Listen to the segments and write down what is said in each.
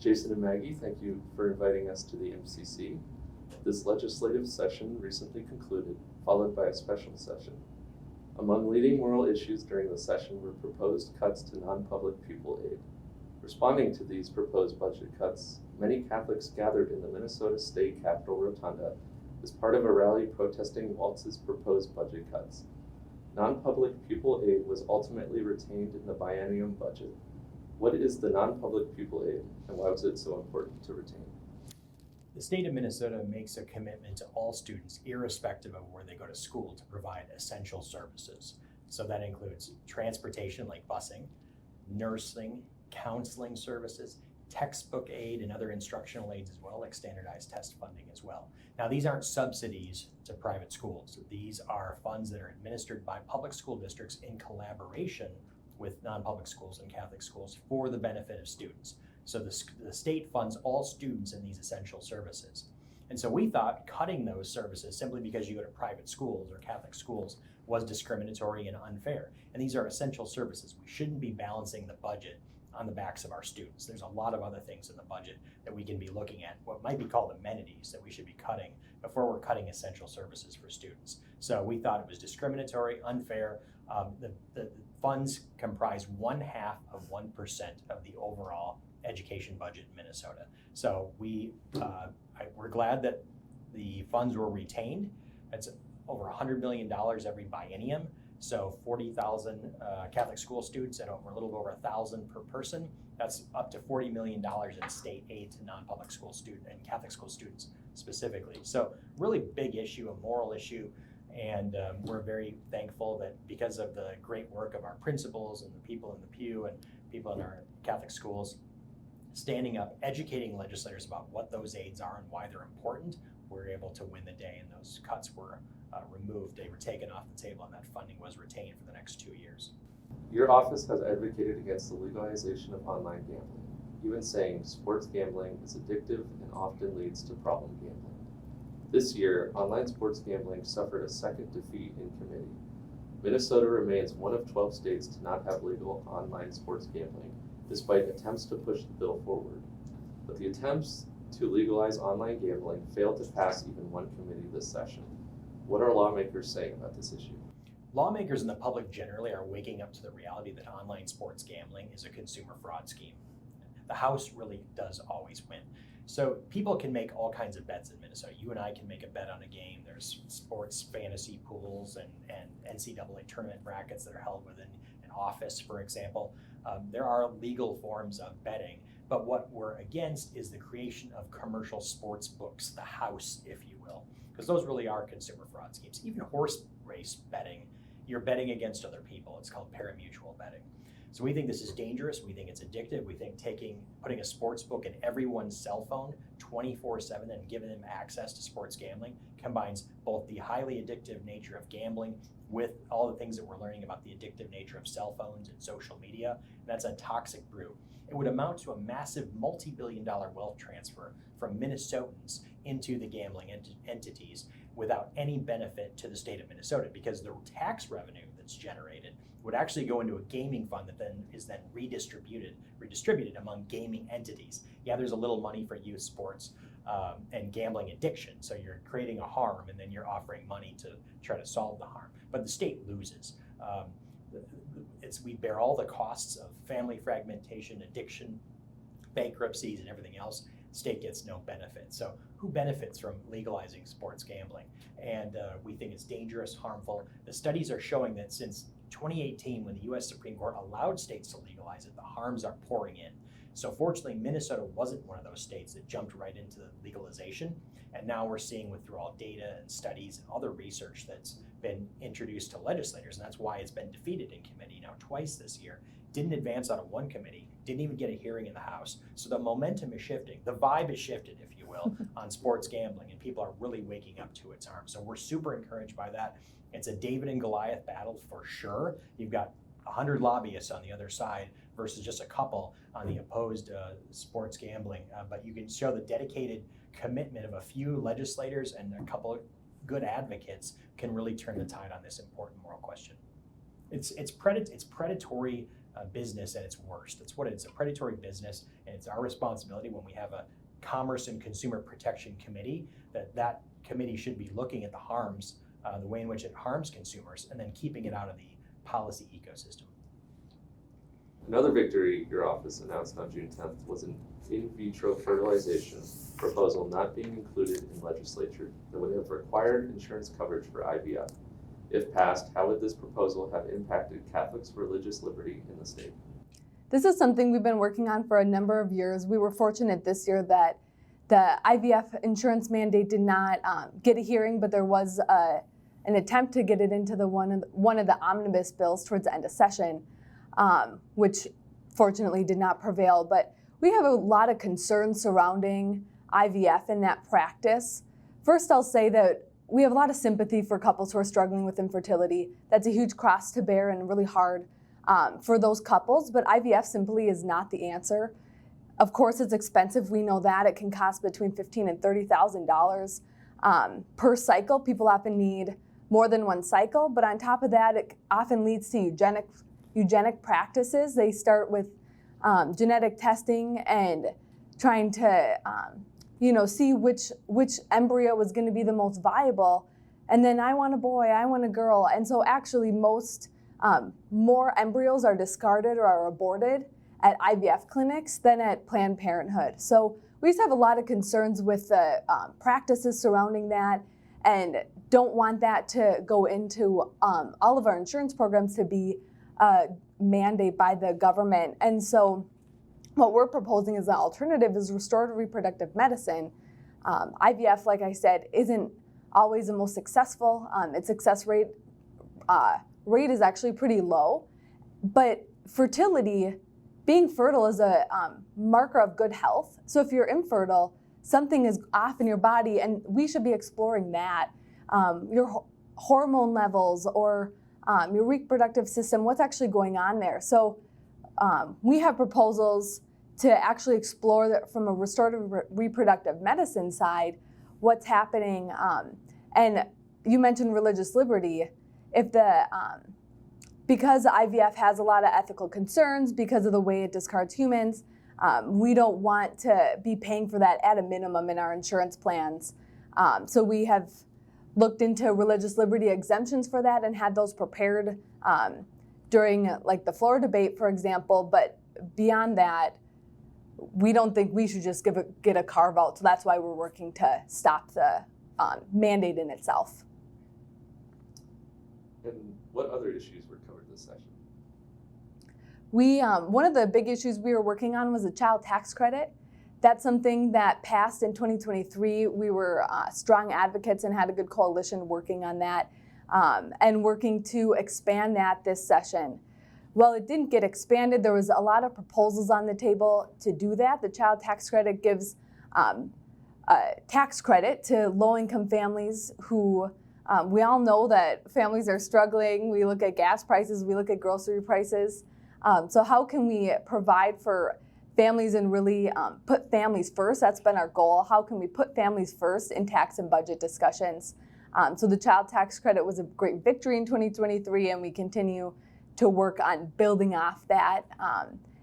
Jason and Maggie, thank you for inviting us to the MCC. This legislative session recently concluded, followed by a special session. Among leading moral issues during the session were proposed cuts to non-public pupil aid. Responding to these proposed budget cuts, many Catholics gathered in the Minnesota State Capitol Rotunda as part of a rally protesting Waltz's proposed budget cuts. Non-public pupil aid was ultimately retained in the biennium budget. What is the non-public pupil aid, and why was it so important to retain? The state of Minnesota makes a commitment to all students, irrespective of where they go to school, to provide essential services. So that includes transportation like busing, nursing, counseling services, textbook aid, and other instructional aids as well, like standardized test funding as well. Now, these aren't subsidies to private schools. These are funds that are administered by public school districts in collaboration with non-public schools and Catholic schools for the benefit of students. So the state funds all students in these essential services. And so we thought cutting those services simply because you go to private schools or Catholic schools was discriminatory and unfair. And these are essential services. We shouldn't be balancing the budget on the backs of our students. There's a lot of other things in the budget that we can be looking at, what might be called amenities that we should be cutting before we're cutting essential services for students. So we thought it was discriminatory, unfair. The funds comprise 0.5% of the overall education budget in Minnesota. So we're glad that the funds were retained. It's over $100 million every biennium. So 40,000 Catholic school students and a little over 1,000 per person. That's up to $40 million in state aid to non-public school students and Catholic school students specifically. So really big issue, a moral issue. And we're very thankful that because of the great work of our principals and the people in the pew and people in our Catholic schools standing up, educating legislators about what those aids are and why they're important, we're able to win the day, and those cuts were removed. They were taken off the table, and that funding was retained for the next 2 years. Your office has advocated against the legalization of online gambling, even saying sports gambling is addictive and often leads to problem gambling. This year, online sports gambling suffered a second defeat in committee. Minnesota remains one of 12 states to not have legal online sports gambling, despite attempts to push the bill forward. But the attempts to legalize online gambling failed to pass even one committee this session. What are lawmakers saying about this issue? Lawmakers and the public generally are waking up to the reality that online sports gambling is a consumer fraud scheme. The House really does always win. So people can make all kinds of bets in Minnesota. You and I can make a bet on a game. There's sports fantasy pools and NCAA tournament brackets that are held within an office, for example. There are legal forms of betting, but what we're against is the creation of commercial sports books, the house, if you will, because those really are consumer fraud schemes. Even horse race betting, you're betting against other people. It's called parimutuel betting. So we think this is dangerous. We think it's addictive. We think putting a sports book in everyone's cell phone 24/7 and giving them access to sports gambling combines both the highly addictive nature of gambling with all the things that we're learning about the addictive nature of cell phones and social media. And that's a toxic brew. It would amount to a massive multi-billion-dollar wealth transfer from Minnesotans into the gambling entities without any benefit to the state of Minnesota, because the tax revenue that's generated would actually go into a gaming fund that then is redistributed among gaming entities. Yeah, there's a little money for youth sports and gambling addiction, so you're creating a harm and then you're offering money to try to solve the harm. But the state loses. We bear all the costs of family fragmentation, addiction, bankruptcies, and everything else. The state gets no benefit. So who benefits from legalizing sports gambling? And we think it's dangerous, harmful. The studies are showing that since 2018, when the U.S. Supreme Court allowed states to legalize it, the harms are pouring in. So fortunately, Minnesota wasn't one of those states that jumped right into legalization. And now we're seeing withdrawal data and studies and other research that's been introduced to legislators, and that's why it's been defeated in committee now twice this year. Didn't advance out of one committee, didn't even get a hearing in the House. So the momentum is shifting, the vibe is shifted, if you will, on sports gambling, and people are really waking up to its harm. So we're super encouraged by that. It's a David and Goliath battle for sure. You've got 100 lobbyists on the other side versus just a couple on the opposed sports gambling. But you can show the dedicated commitment of a few legislators and a couple of good advocates can really turn the tide on this important moral question. It's predatory business at its worst. It's a predatory business, and it's our responsibility when we have a Commerce and Consumer Protection Committee that committee should be looking at the harms, the way in which it harms consumers, and then keeping it out of the policy ecosystem. Another victory your office announced on June 10th was an in vitro fertilization proposal not being included in legislature that would have required insurance coverage for IVF. If passed, how would this proposal have impacted Catholics' religious liberty in the state? This is something we've been working on for a number of years. We were fortunate this year that the IVF insurance mandate did not get a hearing, but there was an attempt to get it into one of the omnibus bills towards the end of session, which fortunately did not prevail. But we have a lot of concerns surrounding IVF and that practice. First, I'll say that we have a lot of sympathy for couples who are struggling with infertility. That's a huge cross to bear and really hard for those couples, but IVF simply is not the answer. Of course, it's expensive. We know that. It can cost between $15,000 and $30,000 per cycle. People often need more than one cycle, but on top of that, it often leads to eugenic practices. They start with genetic testing and trying to see which embryo is going to be the most viable, and then I want a boy, I want a girl, and so actually most more embryos are discarded or are aborted at IVF clinics than at Planned Parenthood. So we just have a lot of concerns with the practices surrounding that, and don't want that to go into all of our insurance programs to be a mandate by the government. And so what we're proposing as an alternative is restorative reproductive medicine. IVF, like I said, isn't always the most successful. Its success rate is actually pretty low. But fertility, being fertile is a marker of good health. So if you're infertile, something is off in your body, and we should be exploring that. Your hormone levels or your reproductive system, what's actually going on there. So we have proposals to actually explore that from a restorative reproductive medicine side, what's happening. And you mentioned religious liberty. Because IVF has a lot of ethical concerns because of the way it discards humans, we don't want to be paying for that at a minimum in our insurance plans. So we have looked into religious liberty exemptions for that and had those prepared during the floor debate, for example. But beyond that, we don't think we should just get a carve out. So that's why we're working to stop the mandate in itself. And what other issues were covered this session? One of the big issues we were working on was the child tax credit. That's something that passed in 2023. We were strong advocates and had a good coalition working on that and working to expand that this session. Well, it didn't get expanded. There was a lot of proposals on the table to do that. The child tax credit gives tax credit to low-income families who, we all know that families are struggling. We look at gas prices, we look at grocery prices. So how can we provide for families and really put families first? That's been our goal. How can we put families first in tax and budget discussions? So the child tax credit was a great victory in 2023, and we continue to work on building off that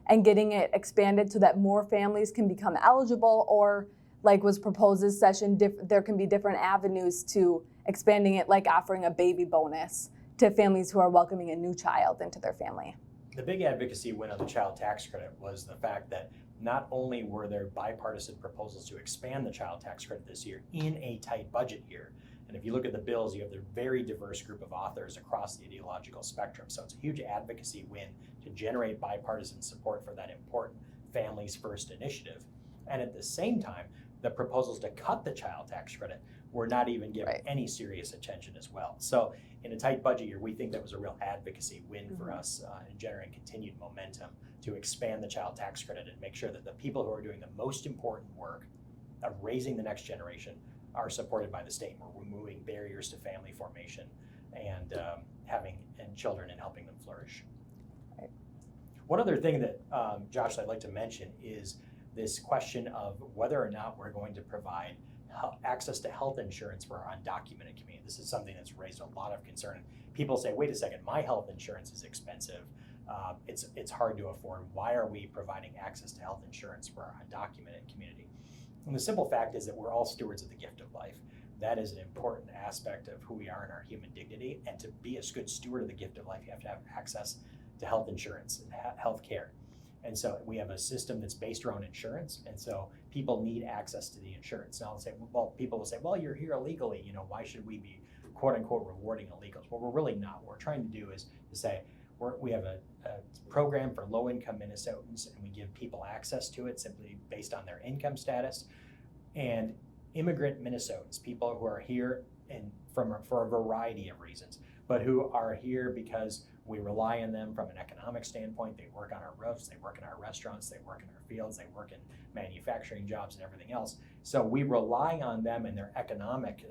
and getting it expanded so that more families can become eligible, or like was proposed this session, there can be different avenues to expanding it, like offering a baby bonus to families who are welcoming a new child into their family. The big advocacy win of the child tax credit was the fact that not only were there bipartisan proposals to expand the child tax credit this year in a tight budget year, and if you look at the bills, you have a very diverse group of authors across the ideological spectrum. So it's a huge advocacy win to generate bipartisan support for that important Families First initiative. And at the same time, the proposals to cut the child tax credit were not even given any serious attention as well. So in a tight budget year, we think that was a real advocacy win for us in generating continued momentum to expand the child tax credit and make sure that the people who are doing the most important work of raising the next generation are supported by the state. We're removing barriers to family formation and having children and helping them flourish. Right. One other thing that, Josh, I'd like to mention is this question of whether or not we're going to provide access to health insurance for our undocumented community. This is something that's raised a lot of concern. People say, wait a second, my health insurance is expensive. it's hard to afford. Why are we providing access to health insurance for our undocumented community? And the simple fact is that we're all stewards of the gift of life. That is an important aspect of who we are in our human dignity. And to be a good steward of the gift of life, you have to have access to health insurance and health care. And so we have a system that's based around insurance. And so people need access to the insurance. Now, people will say, well, you're here illegally. Why should we be, quote unquote, rewarding illegals? Well, we're really not. What we're trying to do is to say, we have a program for low-income Minnesotans, and we give people access to it simply based on their income status. And immigrant Minnesotans, people who are here for a variety of reasons, but who are here because we rely on them from an economic standpoint. They work on our roofs, they work in our restaurants, they work in our fields, they work in manufacturing jobs and everything else. So we rely on them and the economic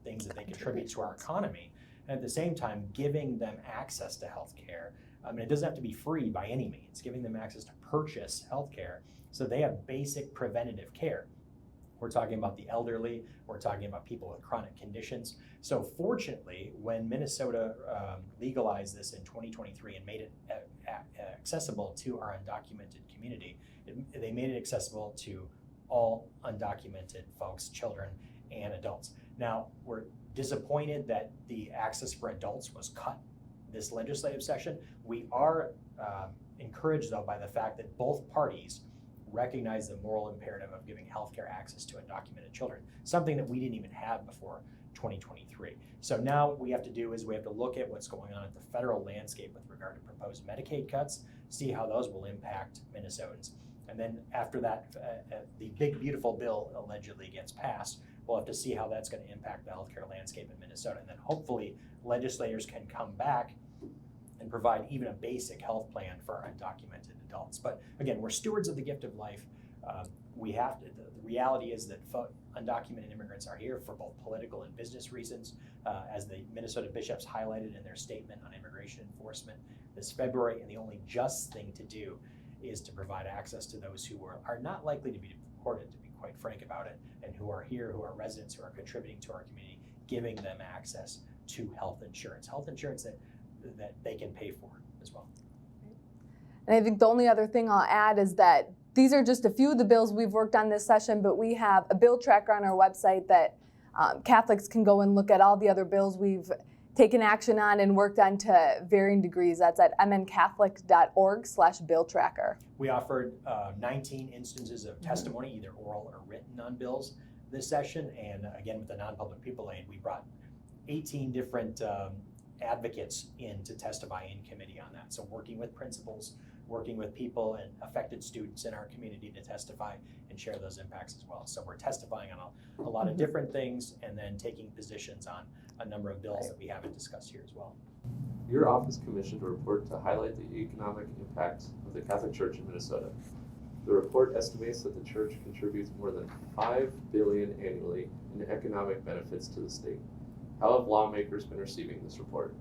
things that they contribute to our economy. And at the same time, giving them access to health care. It doesn't have to be free by any means, giving them access to purchase health care so they have basic preventative care. We're talking about the elderly, we're talking about people with chronic conditions. So fortunately, when Minnesota legalized this in 2023 and made it accessible to our undocumented community, they made it accessible to all undocumented folks, children and adults. Now, we're disappointed that the access for adults was cut this legislative session. We are encouraged, though, by the fact that both parties recognize the moral imperative of giving healthcare access to undocumented children, something that we didn't even have before 2023. So now what we have to do is we have to look at what's going on at the federal landscape with regard to proposed Medicaid cuts, see how those will impact Minnesotans. And then after that, the big, beautiful bill allegedly gets passed, we'll have to see how that's going to impact the healthcare landscape in Minnesota. And then hopefully legislators can come back and provide even a basic health plan for our undocumented adults. But again, we're stewards of the gift of life. The reality is that undocumented immigrants are here for both political and business reasons, as the Minnesota bishops highlighted in their statement on immigration enforcement this February. And the only just thing to do is to provide access to those who are not likely to be deported, to be quite frank about it, and who are here, who are residents, who are contributing to our community, giving them access to health insurance that they can pay for as well. And I think the only other thing I'll add is that these are just a few of the bills we've worked on this session, but we have a bill tracker on our website that Catholics can go and look at all the other bills we've taken action on and worked on to varying degrees. That's at mncatholic.org/bill tracker. We offered 19 instances of testimony, either oral or written, on bills this session. And again, with the non-public people aid, we brought 18 different advocates in to testify in committee on that. So working with principals, working with people and affected students in our community to testify and share those impacts as well. So we're testifying on a lot of different things and then taking positions on a number of bills that we haven't discussed here as well. Your office commissioned a report to highlight the economic impact of the Catholic Church in Minnesota. The report estimates that the church contributes more than $5 billion annually in economic benefits to the state. How have lawmakers been receiving this report?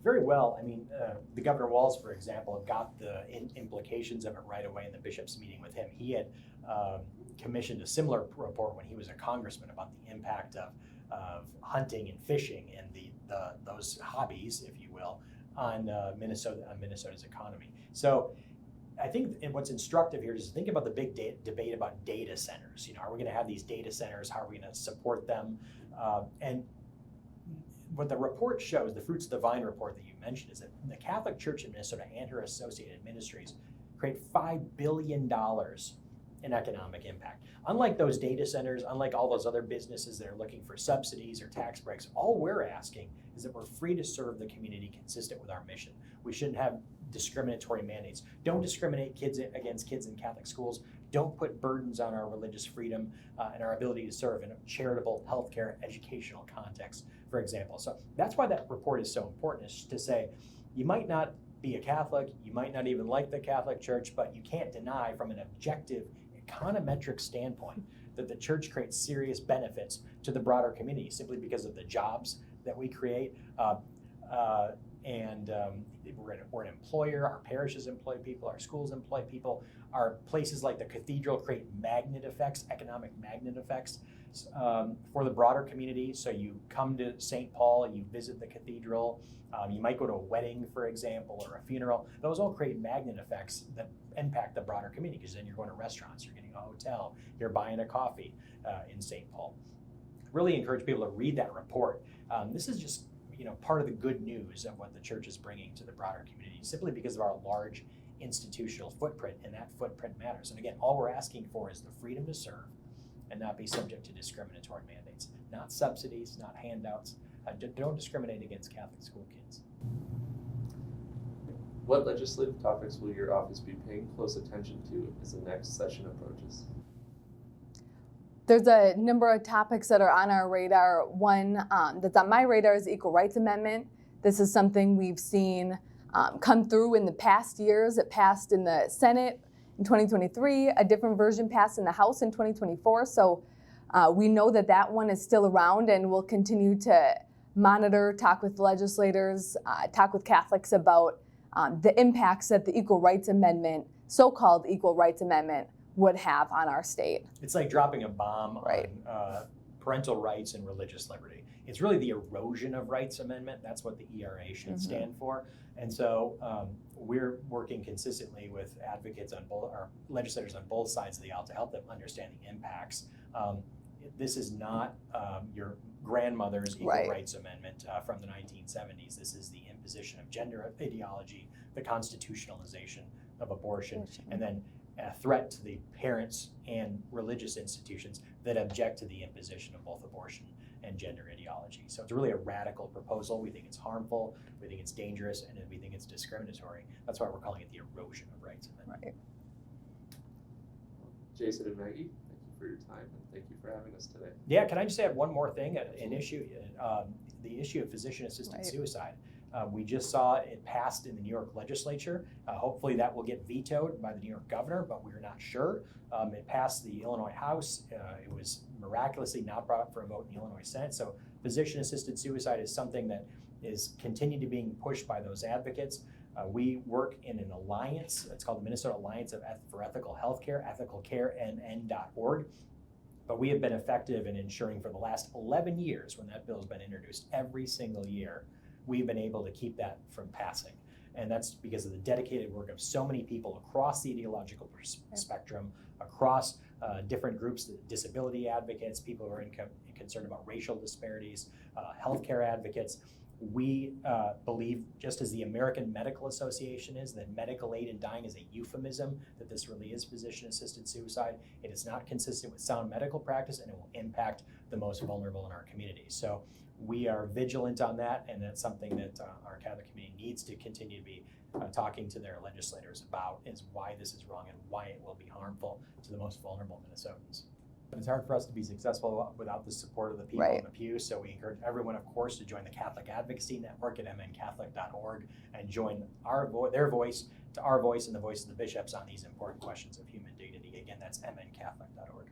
Very well. The Governor Walz, for example, got the implications of it right away in the bishop's meeting with him. He had commissioned a similar report when he was a congressman about the impact of hunting and fishing and those hobbies, if you will, on Minnesota's economy. So I think what's instructive here is to think about the big debate about data centers. Are we going to have these data centers? How are we going to support them? And what the report shows, the Fruits of the Vine report that you mentioned, is that the Catholic Church in Minnesota and her associated ministries create $5 billion in economic impact. Unlike those data centers, unlike all those other businesses that are looking for subsidies or tax breaks, all we're asking is that we're free to serve the community consistent with our mission. We shouldn't have discriminatory mandates. Don't discriminate against kids in Catholic schools. Don't put burdens on our religious freedom and our ability to serve in a charitable, healthcare, educational context, for example. So that's why that report is so important, is to say, you might not be a Catholic, you might not even like the Catholic Church, but you can't deny from an objective, econometric standpoint that the church creates serious benefits to the broader community simply because of the jobs that we create. We're an employer, our parishes employ people, our schools employ people, our places like the cathedral create magnet effects, economic magnet effects. For the broader community, so you come to St. Paul, you visit the cathedral, you might go to a wedding, for example, or a funeral. Those all create magnet effects that impact the broader community, because then you're going to restaurants, you're getting a hotel, you're buying a coffee in St. Paul. Really encourage people to read that report. This is just part of the good news of what the church is bringing to the broader community, simply because of our large institutional footprint, and that footprint matters. And again, all we're asking for is the freedom to serve and not be subject to discriminatory mandates. Not subsidies, not handouts. Don't discriminate against Catholic school kids. What legislative topics will your office be paying close attention to as the next session approaches? There's a number of topics that are on our radar. One that's on my radar is the Equal Rights Amendment. This is something we've seen come through in the past years. It passed in the Senate in 2023, a different version passed in the House in 2024. So we know that one is still around, and we'll continue to monitor, talk with legislators, talk with Catholics about the impacts that the Equal Rights Amendment, so-called Equal Rights Amendment, would have on our state. It's like dropping a bomb Right. on parental rights and religious liberty. It's really the erosion of rights amendment. That's what the ERA should stand for. And so we're working consistently with advocates on both, or legislators on both sides of the aisle, to help them understand the impacts. This is not your grandmother's Equal Right. Rights Amendment from the 1970s. This is the imposition of gender ideology, the constitutionalization of abortion, and then a threat to the parents and religious institutions that object to the imposition of both abortion and gender ideology. So it's really a radical proposal. We think it's harmful, we think it's dangerous, and we think it's discriminatory. That's why we're calling it the erosion of rights amendment. Right. Jason and Maggee, thank you for your time, and thank you for having us today. Yeah, can I just add one more thing? An issue, the issue of physician-assisted suicide. We just saw it passed in the New York legislature. Hopefully that will get vetoed by the New York governor, but we're not sure. It passed the Illinois House. It was miraculously not brought up for a vote in the Illinois Senate. So physician-assisted suicide is something that is continuing to being pushed by those advocates. We work in an alliance. It's called the Minnesota Alliance for Ethical Healthcare, ethicalcaremn.org. But we have been effective in ensuring for the last 11 years, when that bill has been introduced every single year, we've been able to keep that from passing. And that's because of the dedicated work of so many people across the ideological spectrum, across different groups, disability advocates, people who are concerned about racial disparities, healthcare advocates. We believe, just as the American Medical Association is, that medical aid in dying is a euphemism, that this really is physician-assisted suicide. It is not consistent with sound medical practice, and it will impact the most vulnerable in our community. So we are vigilant on that, and that's something that our Catholic community needs to continue to be talking to their legislators about, is why this is wrong and why it will be harmful to the most vulnerable Minnesotans. But it's hard for us to be successful without the support of the people in the pew, so we encourage everyone, of course, to join the Catholic Advocacy Network at mncatholic.org and join their voice to our voice and the voice of the bishops on these important questions of human dignity. Again, that's mncatholic.org.